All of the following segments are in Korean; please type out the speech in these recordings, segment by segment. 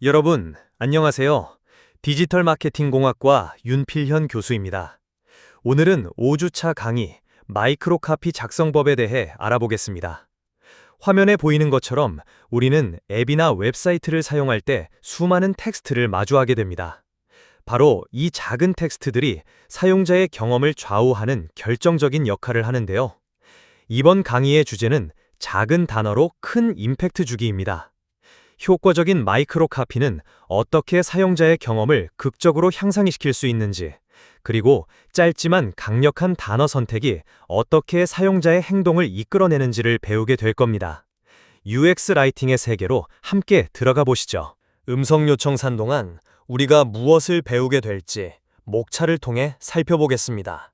여러분, 안녕하세요. 디지털 마케팅 공학과 윤필현 교수입니다. 오늘은 5주차 강의 마이크로 카피 작성법에 대해 알아보겠습니다. 화면에 보이는 것처럼 우리는 앱이나 웹사이트를 사용할 때 수많은 텍스트를 마주하게 됩니다. 바로 이 작은 텍스트들이 사용자의 경험을 좌우하는 결정적인 역할을 하는데요. 이번 강의의 주제는 작은 단어로 큰 임팩트 주기입니다. 효과적인 마이크로 카피는 어떻게 사용자의 경험을 극적으로 향상시킬 수 있는지, 그리고 짧지만 강력한 단어 선택이 어떻게 사용자의 행동을 이끌어내는지를 배우게 될 겁니다. UX 라이팅의 세계로 함께 들어가 보시죠. 음성 요청 산 동안 우리가 무엇을 배우게 될지 목차를 통해 살펴보겠습니다.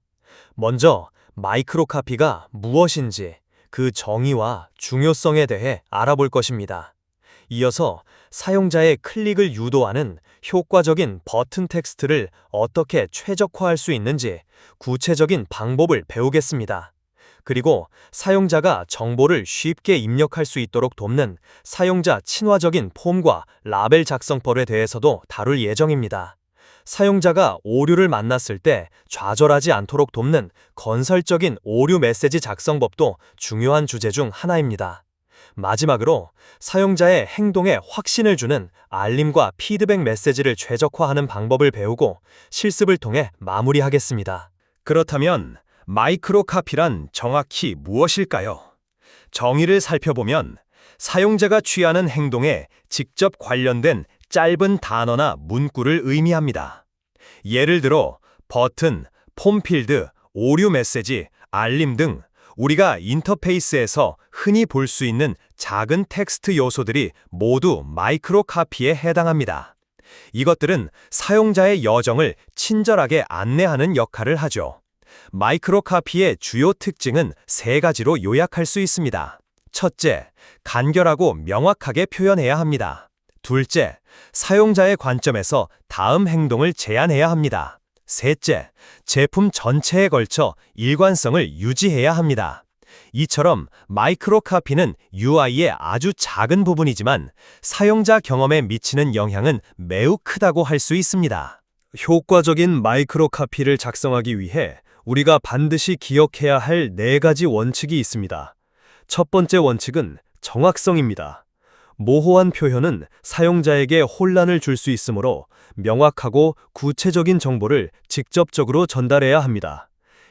먼저 마이크로 카피가 무엇인지 그 정의와 중요성에 대해 알아볼 것입니다. 이어서 사용자의 클릭을 유도하는 효과적인 버튼 텍스트를 어떻게 최적화할 수 있는지 구체적인 방법을 배우겠습니다. 그리고 사용자가 정보를 쉽게 입력할 수 있도록 돕는 사용자 친화적인 폼과 라벨 작성법에 대해서도 다룰 예정입니다. 사용자가 오류를 만났을 때 좌절하지 않도록 돕는 건설적인 오류 메시지 작성법도 중요한 주제 중 하나입니다. 마지막으로 사용자의 행동에 확신을 주는 알림과 피드백 메시지를 최적화하는 방법을 배우고 실습을 통해 마무리하겠습니다. 그렇다면 마이크로 카피란 정확히 무엇일까요? 정의를 살펴보면 사용자가 취하는 행동에 직접 관련된 짧은 단어나 문구를 의미합니다. 예를 들어 버튼, 폼필드, 오류 메시지, 알림 등 우리가 인터페이스에서 흔히 볼 수 있는 작은 텍스트 요소들이 모두 마이크로 카피에 해당합니다. 이것들은 사용자의 여정을 친절하게 안내하는 역할을 하죠. 마이크로 카피의 주요 특징은 세 가지로 요약할 수 있습니다. 첫째, 간결하고 명확하게 표현해야 합니다. 둘째, 사용자의 관점에서 다음 행동을 제안해야 합니다. 셋째, 제품 전체에 걸쳐 일관성을 유지해야 합니다. 이처럼 마이크로 카피는 UI의 아주 작은 부분이지만 사용자 경험에 미치는 영향은 매우 크다고 할 수 있습니다. 효과적인 마이크로 카피를 작성하기 위해 우리가 반드시 기억해야 할 4가지 원칙이 있습니다. 첫 번째 원칙은 정확성입니다. 모호한 표현은 사용자에게 혼란을 줄 수 있으므로 명확하고 구체적인 정보를 직접적으로 전달해야 합니다.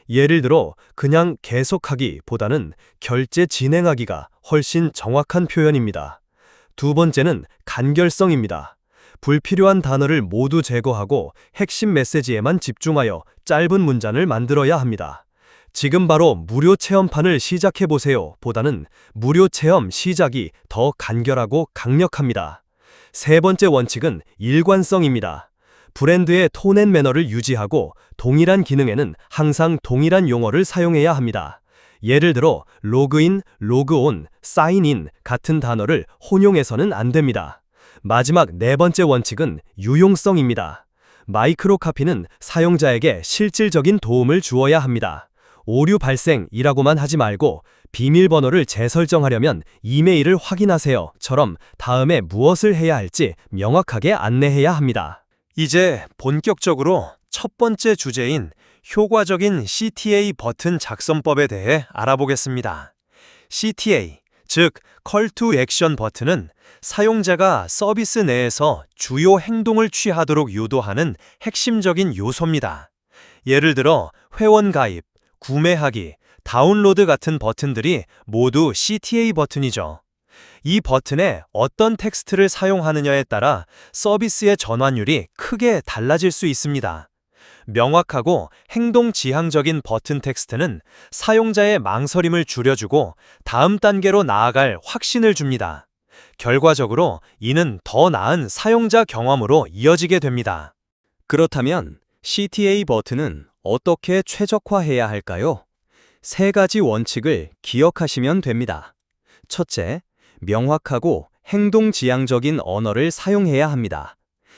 예를 들어 그냥 계속하기보다는 결제 진행하기가 훨씬 정확한 표현입니다. 두 번째는 간결성입니다. 불필요한 단어를 모두 제거하고 핵심 메시지에만 집중하여 짧은 문장을 만들어야 합니다. 지금 바로 무료 체험판을 시작해보세요 보다는 무료 체험 시작이 더 간결하고 강력합니다. 세 번째 원칙은 일관성입니다. 브랜드의 톤 앤 매너를 유지하고 동일한 기능에는 항상 동일한 용어를 사용해야 합니다. 예를 들어 로그인, 로그온, 사인인 같은 단어를 혼용해서는 안 됩니다. 마지막 4번째 원칙은 유용성입니다. 마이크로 카피는 사용자에게 실질적인 도움을 주어야 합니다. 오류 발생이라고만 하지 말고 비밀번호를 재설정하려면 이메일을 확인하세요처럼 다음에 무엇을 해야 할지 명확하게 안내해야 합니다. 이제 본격적으로 첫 번째 주제인 효과적인 CTA 버튼 작성법에 대해 알아보겠습니다. CTA, 즉 Call to Action 버튼은 사용자가 서비스 내에서 주요 행동을 취하도록 유도하는 핵심적인 요소입니다. 예를 들어 회원 가입, 구매하기, 다운로드 같은 버튼들이 모두 CTA 버튼이죠. 이 버튼에 어떤 텍스트를 사용하느냐에 따라 서비스의 전환율이 크게 달라질 수 있습니다. 명확하고 행동 지향적인 버튼 텍스트는 사용자의 망설임을 줄여주고 다음 단계로 나아갈 확신을 줍니다. 결과적으로 이는 더 나은 사용자 경험으로 이어지게 됩니다. 그렇다면 CTA 버튼은 어떻게 최적화해야 할까요? 3가지 원칙을 기억하시면 됩니다. 첫째, 명확하고 행동 지향적인 언어를 사용해야 합니다.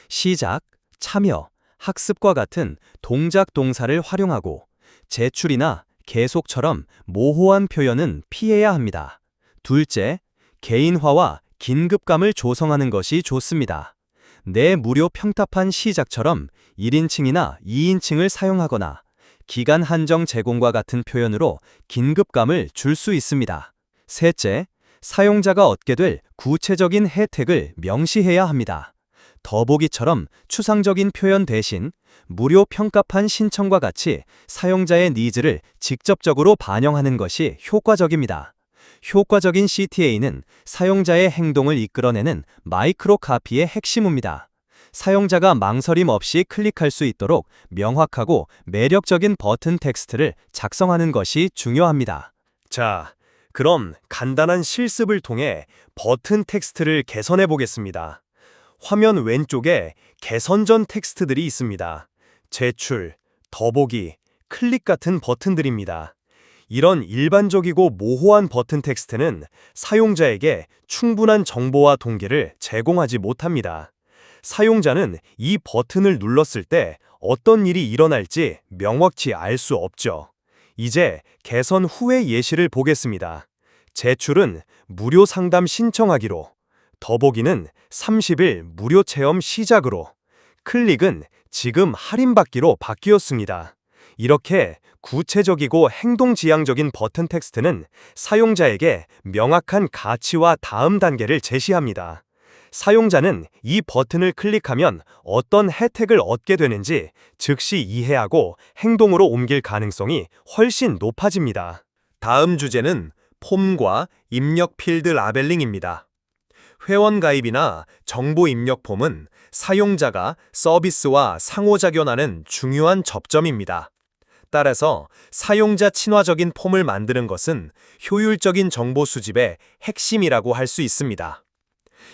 시작, 참여, 학습과 같은 동작 동사를 활용하고 제출이나 계속처럼 모호한 표현은 피해야 합니다. 둘째, 개인화와 긴급감을 조성하는 것이 좋습니다. 내 무료 평타판 시작처럼 1인칭이나 2인칭을 사용하거나 기간 한정 제공과 같은 표현으로 긴급감을 줄 수 있습니다. 셋째, 사용자가 얻게 될 구체적인 혜택을 명시해야 합니다. 더보기처럼 추상적인 표현 대신 무료 평가판 신청과 같이 사용자의 니즈를 직접적으로 반영하는 것이 효과적입니다. 효과적인 CTA는 사용자의 행동을 이끌어내는 마이크로 카피의 핵심입니다. 사용자가 망설임 없이 클릭할 수 있도록 명확하고 매력적인 버튼 텍스트를 작성하는 것이 중요합니다. 자, 그럼 간단한 실습을 통해 버튼 텍스트를 개선해 보겠습니다. 화면 왼쪽에 개선 전 텍스트들이 있습니다. 제출, 더보기, 클릭 같은 버튼들입니다. 이런 일반적이고 모호한 버튼 텍스트는 사용자에게 충분한 정보와 동기를 제공하지 못합니다. 사용자는 이 버튼을 눌렀을 때 어떤 일이 일어날지 명확히 알 수 없죠. 이제 개선 후의 예시를 보겠습니다. 제출은 무료 상담 신청하기로, 더보기는 30일 무료 체험 시작으로, 클릭은 지금 할인받기로 바뀌었습니다. 이렇게 구체적이고 행동지향적인 버튼 텍스트는 사용자에게 명확한 가치와 다음 단계를 제시합니다. 사용자는 이 버튼을 클릭하면 어떤 혜택을 얻게 되는지 즉시 이해하고 행동으로 옮길 가능성이 훨씬 높아집니다. 다음 주제는 폼과 입력 필드 라벨링입니다. 회원가입이나 정보 입력 폼은 사용자가 서비스와 상호작용하는 중요한 접점입니다. 따라서 사용자 친화적인 폼을 만드는 것은 효율적인 정보 수집의 핵심이라고 할 수 있습니다.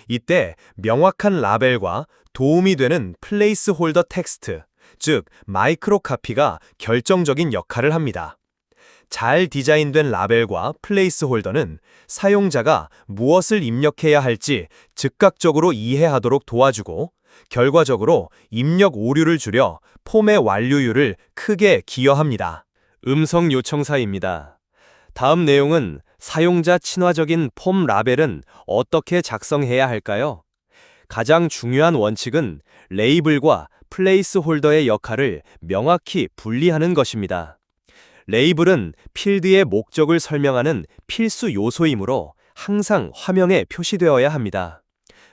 이때 명확한 라벨과 도움이 되는 플레이스홀더 텍스트, 즉 마이크로 카피가 결정적인 역할을 합니다. 잘 디자인된 라벨과 플레이스홀더는 사용자가 무엇을 입력해야 할지 즉각적으로 이해하도록 도와주고, 결과적으로 입력 오류를 줄여 폼의 완료율을 크게 기여합니다. 음성 요청사입니다. 다음 내용은 사용자 친화적인 폼 라벨은 어떻게 작성해야 할까요? 가장 중요한 원칙은 레이블과 플레이스홀더의 역할을 명확히 분리하는 것입니다. 레이블은 필드의 목적을 설명하는 필수 요소이므로 항상 화면에 표시되어야 합니다.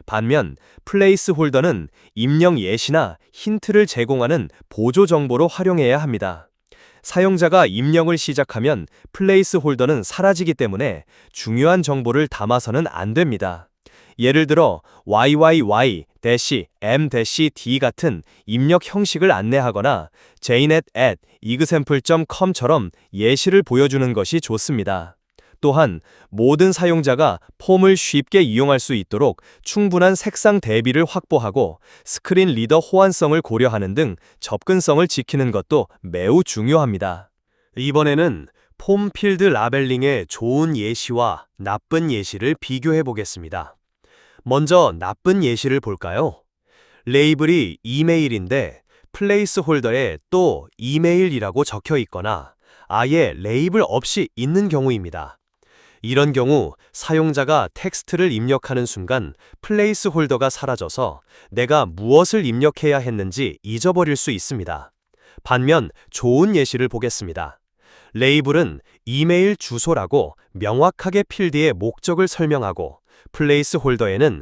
반면 플레이스홀더는 입력 예시나 힌트를 제공하는 보조 정보로 활용해야 합니다. 사용자가 입력을 시작하면 플레이스홀더는 사라지기 때문에 중요한 정보를 담아서는 안 됩니다. 예를 들어 YYY-M-D 같은 입력 형식을 안내하거나 jnet@example.com처럼 예시를 보여주는 것이 좋습니다. 또한 모든 사용자가 폼을 쉽게 이용할 수 있도록 충분한 색상 대비를 확보하고 스크린 리더 호환성을 고려하는 등 접근성을 지키는 것도 매우 중요합니다. 이번에는 폼 필드 라벨링의 좋은 예시와 나쁜 예시를 비교해 보겠습니다. 먼저 나쁜 예시를 볼까요? 레이블이 이메일인데 플레이스홀더에 또 이메일이라고 적혀 있거나 아예 레이블 없이 있는 경우입니다. 이런 경우 사용자가 텍스트를 입력하는 순간 플레이스홀더가 사라져서 내가 무엇을 입력해야 했는지 잊어버릴 수 있습니다. 반면 좋은 예시를 보겠습니다. 레이블은 이메일 주소라고 명확하게 필드의 목적을 설명하고, 플레이스홀더에는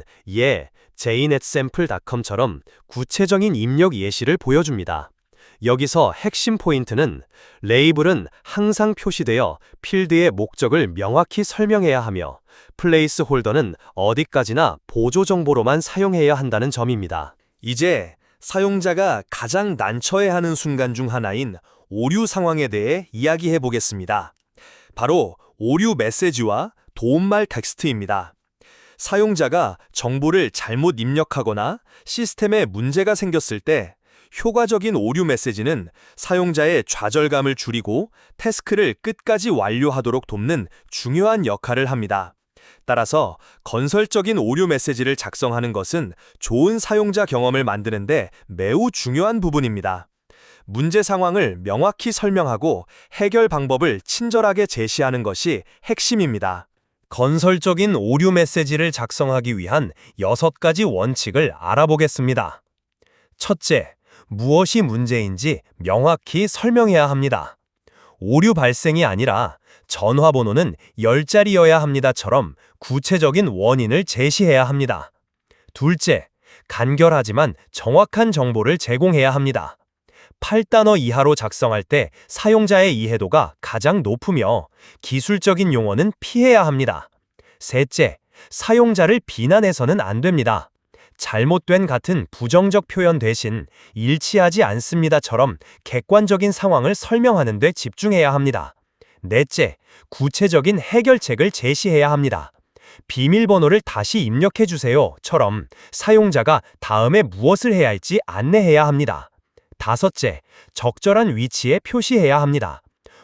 jnet@sample.com처럼 구체적인 입력 예시를 보여줍니다. 여기서 핵심 포인트는 레이블은 항상 표시되어 필드의 목적을 명확히 설명해야 하며, 플레이스홀더는 어디까지나 보조 정보로만 사용해야 한다는 점입니다. 이제 사용자가 가장 난처해하는 순간 중 하나인 오류 상황에 대해 이야기해 보겠습니다. 바로 오류 메시지와 도움말 텍스트입니다. 사용자가 정보를 잘못 입력하거나 시스템에 문제가 생겼을 때 효과적인 오류 메시지는 사용자의 좌절감을 줄이고 태스크를 끝까지 완료하도록 돕는 중요한 역할을 합니다. 따라서 건설적인 오류 메시지를 작성하는 것은 좋은 사용자 경험을 만드는데 매우 중요한 부분입니다. 문제 상황을 명확히 설명하고 해결 방법을 친절하게 제시하는 것이 핵심입니다. 건설적인 오류 메시지를 작성하기 위한 6가지 원칙을 알아보겠습니다. 첫째, 무엇이 문제인지 명확히 설명해야 합니다. 오류 발생이 아니라 전화번호는 10자리여야 합니다처럼 구체적인 원인을 제시해야 합니다. 둘째, 간결하지만 정확한 정보를 제공해야 합니다. 8단어 이하로 작성할 때 사용자의 이해도가 가장 높으며 기술적인 용어는 피해야 합니다. 셋째, 사용자를 비난해서는 안 됩니다. 잘못된 같은 부정적 표현 대신 일치하지 않습니다처럼 객관적인 상황을 설명하는 데 집중해야 합니다. 넷째, 구체적인 해결책을 제시해야 합니다. 비밀번호를 다시 입력해 주세요처럼 사용자가 다음에 무엇을 해야 할지 안내해야 합니다. 다섯째, 적절한 위치에 표시해야 합니다.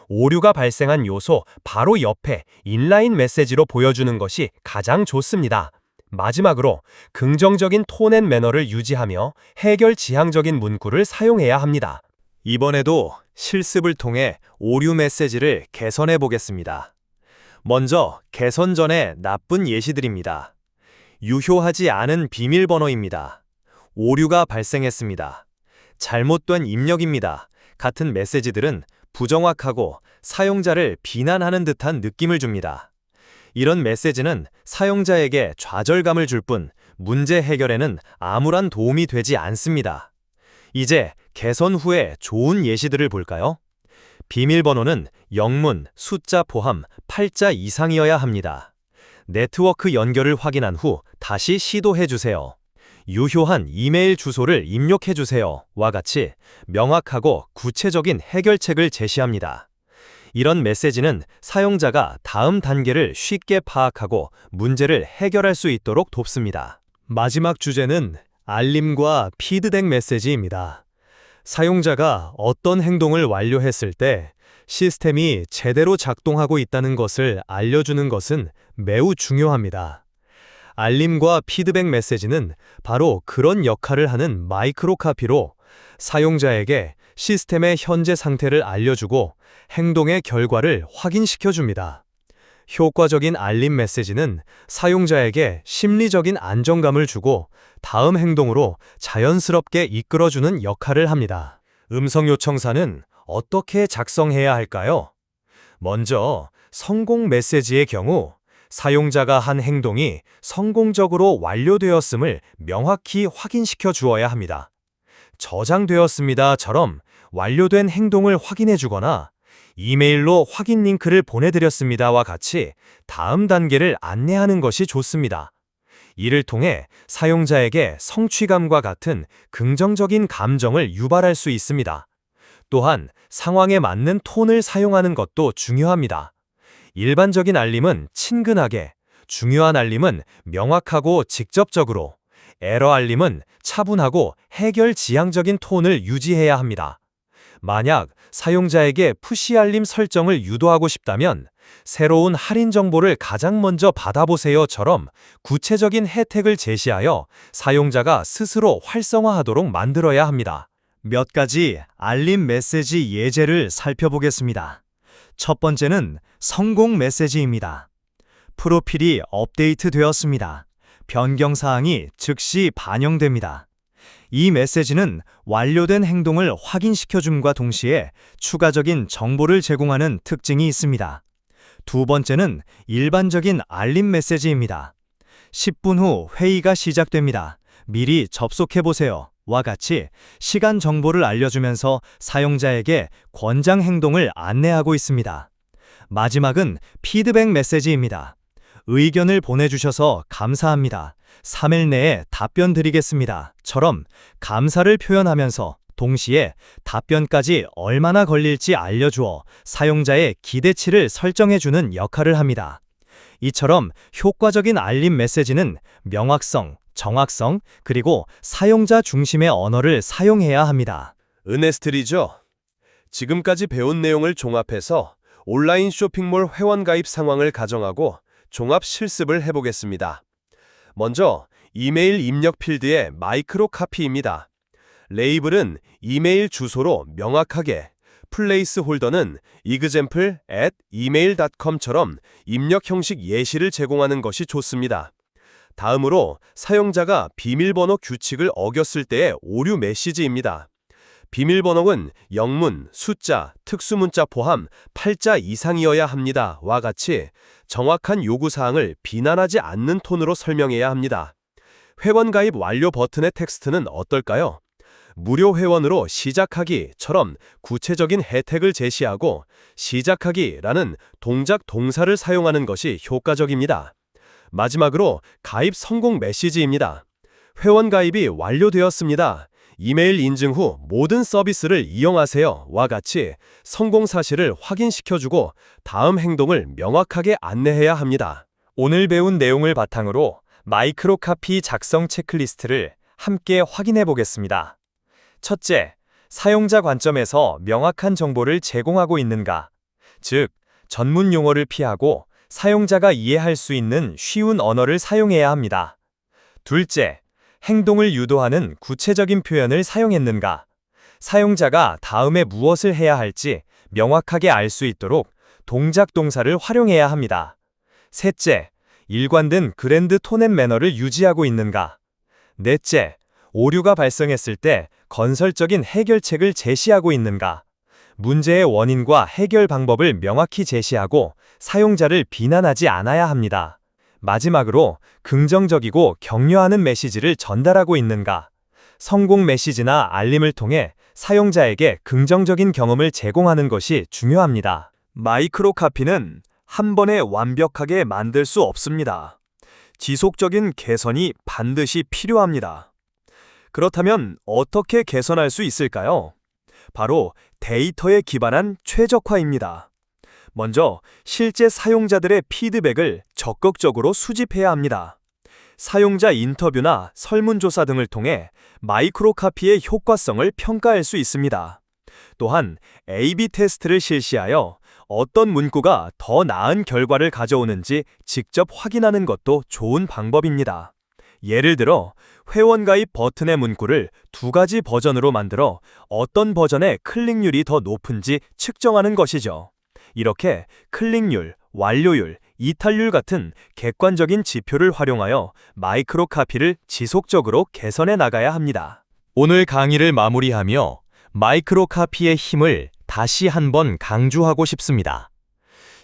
오류가 발생한 요소 바로 옆에 인라인 메시지로 보여주는 것이 가장 좋습니다. 마지막으로 긍정적인 톤 앤 매너를 유지하며 해결 지향적인 문구를 사용해야 합니다. 이번에도 실습을 통해 오류 메시지를 개선해 보겠습니다. 먼저 개선 전에 나쁜 예시들입니다. 유효하지 않은 비밀번호입니다. 오류가 발생했습니다. 잘못된 입력입니다. 같은 메시지들은 부정확하고 사용자를 비난하는 듯한 느낌을 줍니다. 이런 메시지는 사용자에게 좌절감을 줄 뿐 문제 해결에는 아무런 도움이 되지 않습니다. 이제 개선 후에 좋은 예시들을 볼까요? 비밀번호는 영문, 숫자 포함 8자 이상이어야 합니다. 네트워크 연결을 확인한 후 다시 시도해 주세요. 유효한 이메일 주소를 입력해 주세요와 같이 명확하고 구체적인 해결책을 제시합니다. 이런 메시지는 사용자가 다음 단계를 쉽게 파악하고 문제를 해결할 수 있도록 돕습니다. 마지막 주제는 알림과 피드백 메시지입니다. 사용자가 어떤 행동을 완료했을 때 시스템이 제대로 작동하고 있다는 것을 알려주는 것은 매우 중요합니다. 알림과 피드백 메시지는 바로 그런 역할을 하는 마이크로 카피로 사용자에게 시스템의 현재 상태를 알려주고 행동의 결과를 확인시켜 줍니다. 효과적인 알림 메시지는 사용자에게 심리적인 안정감을 주고 다음 행동으로 자연스럽게 이끌어주는 역할을 합니다. 음성 요청사는 어떻게 작성해야 할까요? 먼저 성공 메시지의 경우 사용자가 한 행동이 성공적으로 완료되었음을 명확히 확인시켜 주어야 합니다. 저장되었습니다처럼 완료된 행동을 확인해 주거나 이메일로 확인 링크를 보내드렸습니다와 같이 다음 단계를 안내하는 것이 좋습니다. 이를 통해 사용자에게 성취감과 같은 긍정적인 감정을 유발할 수 있습니다. 또한 상황에 맞는 톤을 사용하는 것도 중요합니다. 일반적인 알림은 친근하게, 중요한 알림은 명확하고 직접적으로, 에러 알림은 차분하고 해결 지향적인 톤을 유지해야 합니다. 만약 사용자에게 푸시 알림 설정을 유도하고 싶다면 새로운 할인 정보를 가장 먼저 받아보세요처럼 구체적인 혜택을 제시하여 사용자가 스스로 활성화하도록 만들어야 합니다. 몇 가지 알림 메시지 예제를 살펴보겠습니다. 첫 번째는 성공 메시지입니다. 프로필이 업데이트되었습니다. 변경 사항이 즉시 반영됩니다. 이 메시지는 완료된 행동을 확인시켜줌과 동시에 추가적인 정보를 제공하는 특징이 있습니다. 두 번째는 일반적인 알림 메시지입니다. 10분 후 회의가 시작됩니다. 미리 접속해보세요. 와 같이 시간 정보를 알려주면서 사용자에게 권장 행동을 안내하고 있습니다. 마지막은 피드백 메시지입니다. 의견을 보내주셔서 감사합니다. 3일 내에 답변 드리겠습니다. 처럼 감사를 표현하면서 동시에 답변까지 얼마나 걸릴지 알려주어 사용자의 기대치를 설정해주는 역할을 합니다. 이처럼 효과적인 알림 메시지는 명확성, 정확성, 그리고 사용자 중심의 언어를 사용해야 합니다. 은혜스트리죠. 지금까지 배운 내용을 종합해서 온라인 쇼핑몰 회원 가입 상황을 가정하고 종합 실습을 해보겠습니다. 먼저 이메일 입력 필드의 마이크로 카피입니다. 레이블은 이메일 주소로 명확하게, 플레이스홀더는 example@email.com처럼 입력 형식 예시를 제공하는 것이 좋습니다. 다음으로 사용자가 비밀번호 규칙을 어겼을 때의 오류 메시지입니다. 비밀번호는 영문, 숫자, 특수문자 포함 8자 이상이어야 합니다. 와 같이 정확한 요구사항을 비난하지 않는 톤으로 설명해야 합니다. 회원가입 완료 버튼의 텍스트는 어떨까요? 무료 회원으로 시작하기처럼 구체적인 혜택을 제시하고 시작하기라는 동작 동사를 사용하는 것이 효과적입니다. 마지막으로 가입 성공 메시지입니다. 회원 가입이 완료되었습니다. 이메일 인증 후 모든 서비스를 이용하세요. 와 같이 성공 사실을 확인시켜주고 다음 행동을 명확하게 안내해야 합니다. 오늘 배운 내용을 바탕으로 마이크로 카피 작성 체크리스트를 함께 확인해 보겠습니다. 첫째, 사용자 관점에서 명확한 정보를 제공하고 있는가? 즉, 전문 용어를 피하고 사용자가 이해할 수 있는 쉬운 언어를 사용해야 합니다. 둘째, 행동을 유도하는 구체적인 표현을 사용했는가? 사용자가 다음에 무엇을 해야 할지 명확하게 알 수 있도록 동작 동사를 활용해야 합니다. 셋째, 일관된 그랜드 톤 앤 매너를 유지하고 있는가? 넷째, 오류가 발생했을 때 건설적인 해결책을 제시하고 있는가? 문제의 원인과 해결 방법을 명확히 제시하고 사용자를 비난하지 않아야 합니다. 마지막으로 긍정적이고 격려하는 메시지를 전달하고 있는가? 성공 메시지나 알림을 통해 사용자에게 긍정적인 경험을 제공하는 것이 중요합니다. 마이크로 카피는 한 번에 완벽하게 만들 수 없습니다. 지속적인 개선이 반드시 필요합니다. 그렇다면 어떻게 개선할 수 있을까요? 바로 데이터에 기반한 최적화입니다. 먼저 실제 사용자들의 피드백을 적극적으로 수집해야 합니다. 사용자 인터뷰나 설문조사 등을 통해 마이크로 카피의 효과성을 평가할 수 있습니다. 또한 A/B 테스트를 실시하여 어떤 문구가 더 나은 결과를 가져오는지 직접 확인하는 것도 좋은 방법입니다. 예를 들어 회원가입 버튼의 문구를 2가지 버전으로 만들어 어떤 버전의 클릭률이 더 높은지 측정하는 것이죠. 이렇게 클릭률, 완료율, 이탈률 같은 객관적인 지표를 활용하여 마이크로 카피를 지속적으로 개선해 나가야 합니다. 오늘 강의를 마무리하며 마이크로 카피의 힘을 다시 한번 강조하고 싶습니다.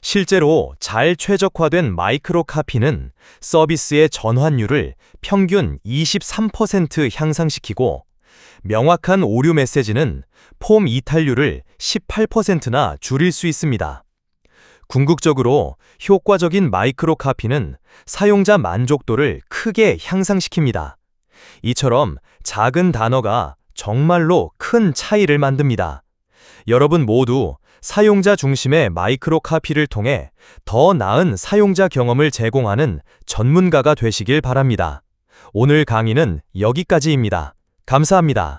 실제로 잘 최적화된 마이크로 카피는 서비스의 전환율을 평균 23% 향상시키고 명확한 오류 메시지는 폼 이탈률을 18%나 줄일 수 있습니다. 궁극적으로 효과적인 마이크로 카피는 사용자 만족도를 크게 향상시킵니다. 이처럼 작은 단어가 정말로 큰 차이를 만듭니다. 여러분 모두 사용자 중심의 마이크로 카피를 통해 더 나은 사용자 경험을 제공하는 전문가가 되시길 바랍니다. 오늘 강의는 여기까지입니다. 감사합니다.